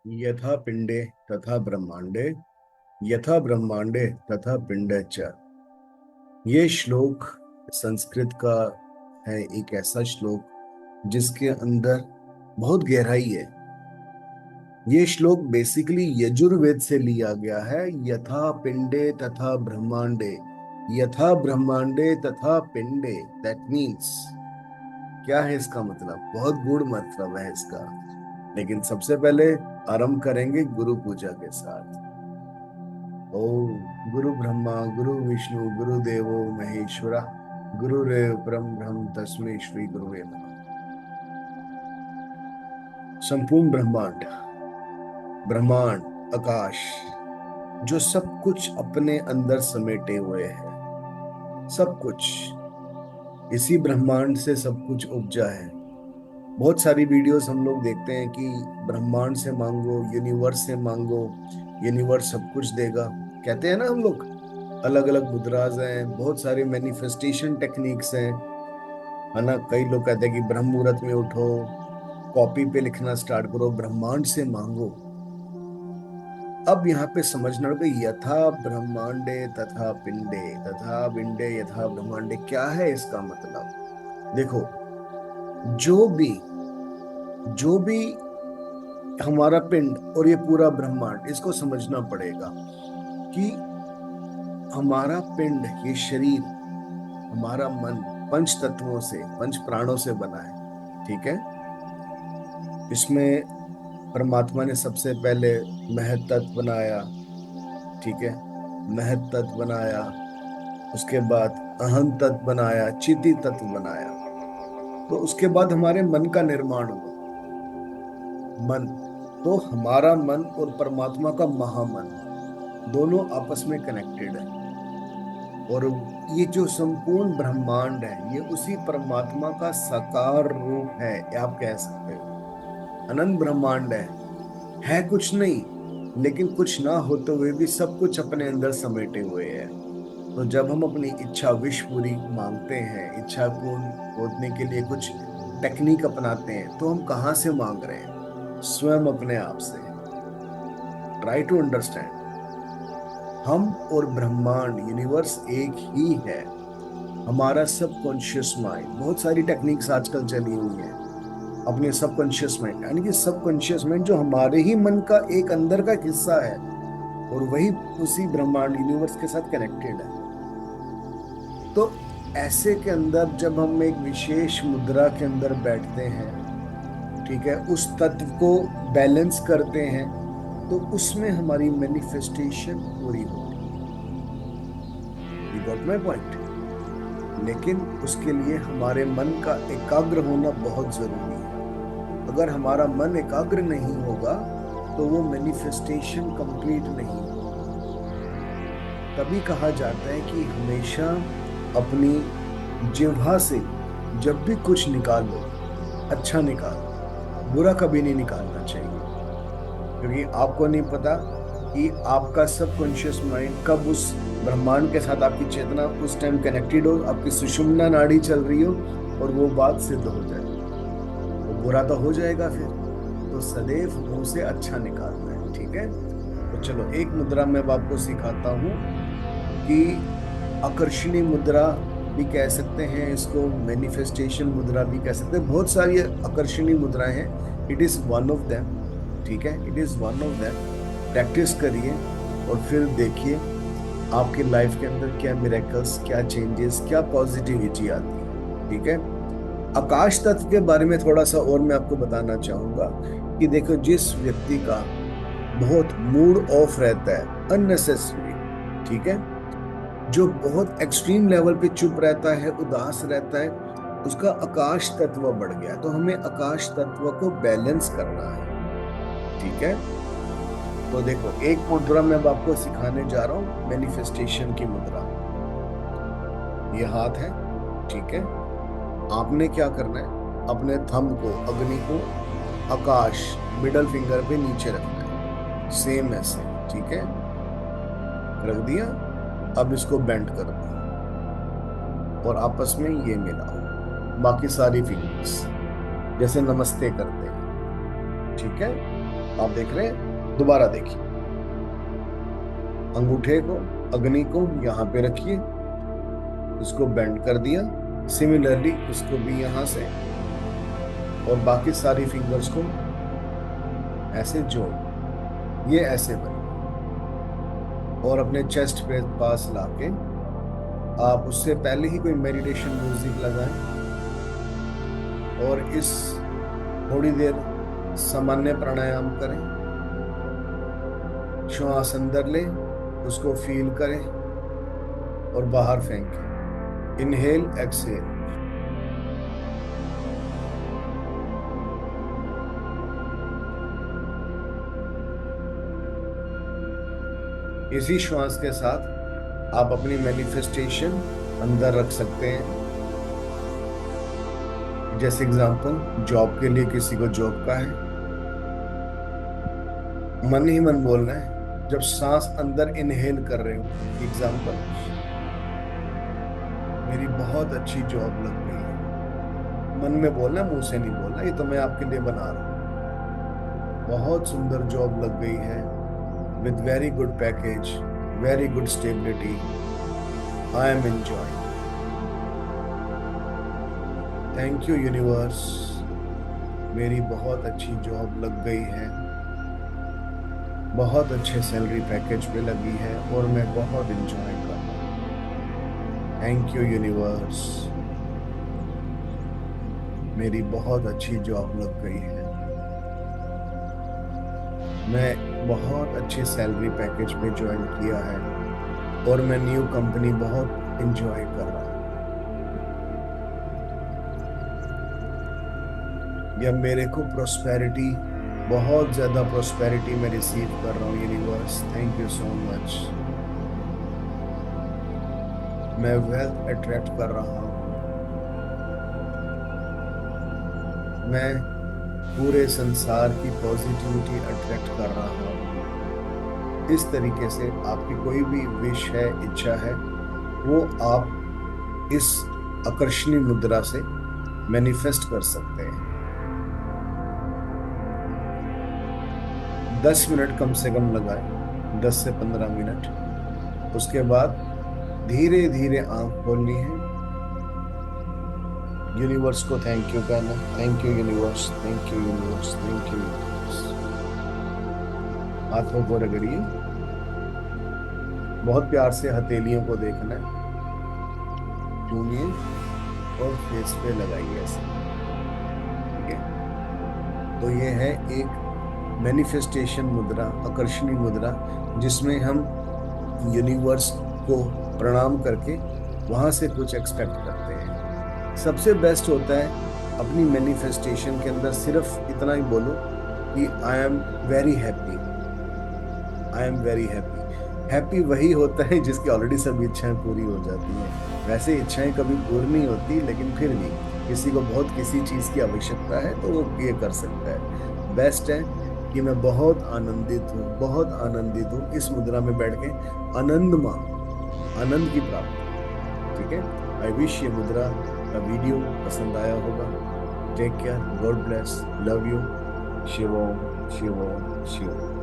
यथा पिंडे तथा ब्रह्मांडे, यथा ब्रह्मांडे तथा पिंडे च। ये श्लोक संस्कृत का है, एक ऐसा श्लोक जिसके अंदर बहुत गहराई है। ये श्लोक बेसिकली यजुर्वेद से लिया गया है। यथा पिंडे तथा ब्रह्मांडे, यथा ब्रह्मांडे तथा पिंडे। दैट मीन्स क्या है इसका मतलब? बहुत गूढ़ मतलब है इसका। लेकिन सबसे पहले आरंभ करेंगे गुरु पूजा के साथ। ओम गुरु ब्रह्मा गुरु विष्णु गुरु देवो महेश्वरा, गुरुरेव परम ब्रह्म तस्मै श्री गुरुवे नमः। संपूर्ण ब्रह्मांड, ब्रह्मांड, आकाश, जो सब कुछ अपने अंदर समेटे हुए है, सब कुछ इसी ब्रह्मांड से सब कुछ उपजा है। बहुत सारी वीडियोस हम लोग देखते हैं कि ब्रह्मांड से मांगो, यूनिवर्स से मांगो, यूनिवर्स सब कुछ देगा, कहते हैं ना हम लोग। अलग अलग मुद्राज हैं, बहुत सारे मैनिफेस्टेशन टेक्निक्स हैं, है ना। कई लोग कहते हैं कि ब्रह्म मुहूर्त में उठो, कॉपी पे लिखना स्टार्ट करो, ब्रह्मांड से मांगो। अब यहाँ पे समझना होगा, यथा ब्रह्मांडे तथा पिंडे, तथा पिंडे यथा ब्रह्मांडे, क्या है इसका मतलब? देखो, जो भी जो भी हमारा पिंड और ये पूरा ब्रह्मांड, इसको समझना पड़ेगा कि हमारा पिंड, ये शरीर, हमारा मन पंच तत्वों से, पंच प्राणों से बना है। ठीक है। इसमें परमात्मा ने सबसे पहले महत तत्व बनाया। ठीक है। महत तत्व बनाया, उसके बाद अहम तत्व बनाया, चिति तत्व बनाया। तो उसके बाद हमारे मन का निर्माण हुआ। मन, तो हमारा मन और परमात्मा का महामन दोनों आपस में कनेक्टेड है। और ये जो संपूर्ण ब्रह्मांड है, ये उसी परमात्मा का साकार रूप है, ये आप कह सकते हो। अनंत ब्रह्मांड है कुछ नहीं, लेकिन कुछ ना होते हुए भी सब कुछ अपने अंदर समेटे हुए है। तो जब हम अपनी इच्छा विश पूरी मांगते हैं, इच्छा पूर्ण होने के लिए कुछ टेक्निक अपनाते हैं, तो हम कहाँ से मांग रहे हैं? स्वयं अपने आप से। ट्राई टू अंडरस्टैंड, हम और ब्रह्मांड, यूनिवर्स एक ही है। हमारा सबकॉन्शियस माइंड, बहुत सारी टेक्निक्स आजकल चली हुई है। अपने सबकॉन्शियस माइंड, यानी कि सबकॉन्शियस माइंड जो हमारे ही मन का एक अंदर का हिस्सा है, और वही उसी ब्रह्मांड यूनिवर्स के साथ कनेक्टेड है। तो ऐसे के अंदर जब हम एक विशेष मुद्रा के अंदर बैठते हैं, ठीक है, उस तत्व को बैलेंस करते हैं, तो उसमें हमारी मैनिफेस्टेशन पूरी होती है। You got my point? लेकिन उसके लिए हमारे मन का एकाग्र होना बहुत जरूरी है। अगर हमारा मन एकाग्र नहीं होगा, तो वो मैनिफेस्टेशन कंप्लीट नहीं होगा। तभी कहा जाता है कि हमेशा अपनी जिह्वा से जब भी कुछ निकालो, अच्छा निकालो, बुरा कभी नहीं निकालना चाहिए। क्योंकि आपको नहीं पता कि आपका सबकॉन्शियस माइंड कब उस ब्रह्मांड के साथ, आपकी चेतना उस टाइम कनेक्टेड हो, आपकी सुषुम्ना नाड़ी चल रही हो, और वो बात सिद्ध हो जाए, वो बुरा तो हो जाएगा फिर। तो सदैव मुंह से अच्छा निकालना है। ठीक है। तो चलो, एक मुद्रा मैं अब आपको सिखाता हूँ कि आकर्षणी मुद्रा भी कह सकते हैं इसको, मैनिफेस्टेशन मुद्रा भी कह सकते हैं। बहुत सारी आकर्षणी मुद्राएं हैं, it is one of them. ठीक है, it is one of them. Practice करिए और फिर देखिए आपकी लाइफ के अंदर क्या मिरेकल्स, क्या चेंजेस, क्या पॉजिटिविटी आती है। ठीक है। आकाश तत्व के बारे में थोड़ा सा और मैं आपको बताना चाहूंगा कि देखो, जिस व्यक्ति का बहुत मूड ऑफ रहता है अननेसेसरी, ठीक है, जो बहुत एक्सट्रीम लेवल पे चुप रहता है, उदास रहता है, उसका आकाश तत्व बढ़ गया। तो हमें आकाश तत्व को बैलेंस करना है। ठीक है। तो देखो, एक मुद्रा मैं अब आपको सिखाने जा रहा हूं, मैनिफेस्टेशन की मुद्रा। ये हाथ है। ठीक है। आपने क्या करना है, अपने थंब को, अग्नि को आकाश मिडल फिंगर पे नीचे रखना है, सेम ऐसे। ठीक है, रख दिया। अब इसको बेंड कर दो और आपस में ये मिलाओ, बाकी सारी फिंगर्स जैसे नमस्ते करते हैं। ठीक है। आप देख रहे हैं, दोबारा देखिए। अंगूठे को, अग्नि को यहां पे रखिए, उसको बेंड कर दिया। सिमिलरली उसको भी यहां से और बाकी सारी फिंगर्स को ऐसे जोड़, ये ऐसे बने। और अपने चेस्ट पे पास लाके आप उससे पहले ही कोई मेडिटेशन म्यूजिक लगाएं और इस थोड़ी देर सामान्य प्राणायाम करें। श्वास अंदर लें, उसको फील करें और बाहर फेंकें। Inhale, exhale. इसी श्वास के साथ आप अपनी मैनिफेस्टेशन अंदर रख सकते हैं। जैसे एग्जांपल, जॉब के लिए किसी को जॉब का है, मन ही मन बोलना है। जब सांस अंदर इनहेल कर रहे हो, एग्जांपल, मेरी बहुत अच्छी जॉब लग गई है। मन में बोलना है, मुंह से नहीं बोलना, ये तो मैं आपके लिए बना रहा हूँ। बहुत सुंदर जॉब लग गई है, with very good package, very good stability, I am enjoying. Thank you universe, मेरी बहुत अच्छी जॉब लग गई है, बहुत अच्छे सैलरी पैकेज पे लगी है और मैं बहुत एंजॉय कर रहा हूँ। थैंक यू यूनिवर्स, मेरी बहुत अच्छी जॉब लग गई है, मैं बहुत अच्छे सैलरी पैकेज पे ज्वाइन किया है और मैं न्यू कंपनी बहुत एंजॉय कर रहा हूँ। या मेरे को प्रोस्पेरिटी, बहुत ज्यादा प्रोस्पेरिटी मैं रिसीव कर रहा हूँ universe, thank you so much. मैं वेल्थ अट्रैक्ट कर रहा हूँ, मैं पूरे संसार की पॉजिटिविटी अट्रैक्ट कर रहा हूँ। इस तरीके से आपकी कोई भी विश है, इच्छा है, वो आप इस आकर्षणी मुद्रा से मैनिफेस्ट कर सकते हैं। 10 मिनट कम से कम लगाए, 10 से 15 मिनट। उसके बाद धीरे धीरे आंख खोलनी है। यूनिवर्स को थैंक यू कहना, thank you universe, thank you universe, thank you universe. हाथों को रगड़िए, बहुत प्यार से हथेलियों को देखना है, चूमिए और फेस पे लगाइए ऐसे। ठीक है, तो ये है एक मैनिफेस्टेशन मुद्रा, आकर्षणी मुद्रा, जिसमें हम यूनिवर्स को प्रणाम करके वहां से कुछ एक्सपेक्ट करते हैं। सबसे बेस्ट होता है अपनी मैनिफेस्टेशन के अंदर सिर्फ इतना ही बोलो कि I am very happy, I am very happy. Happy वही होता है जिसकी ऑलरेडी सब इच्छाएं पूरी हो जाती हैं। वैसे इच्छाएं कभी पूरी नहीं होती, लेकिन फिर भी किसी को बहुत किसी चीज की आवश्यकता है तो वो ये कर सकता है। बेस्ट है कि मैं बहुत आनंदित हूँ, बहुत आनंदित हूँ, इस मुद्रा में बैठ के आनंद मां, आनंद की प्राप्ति। ठीक है, आई विश ये मुद्रा का वीडियो पसंद आया होगा। Take care, God bless, love you. शिवोम, शिवोम, शिवोम।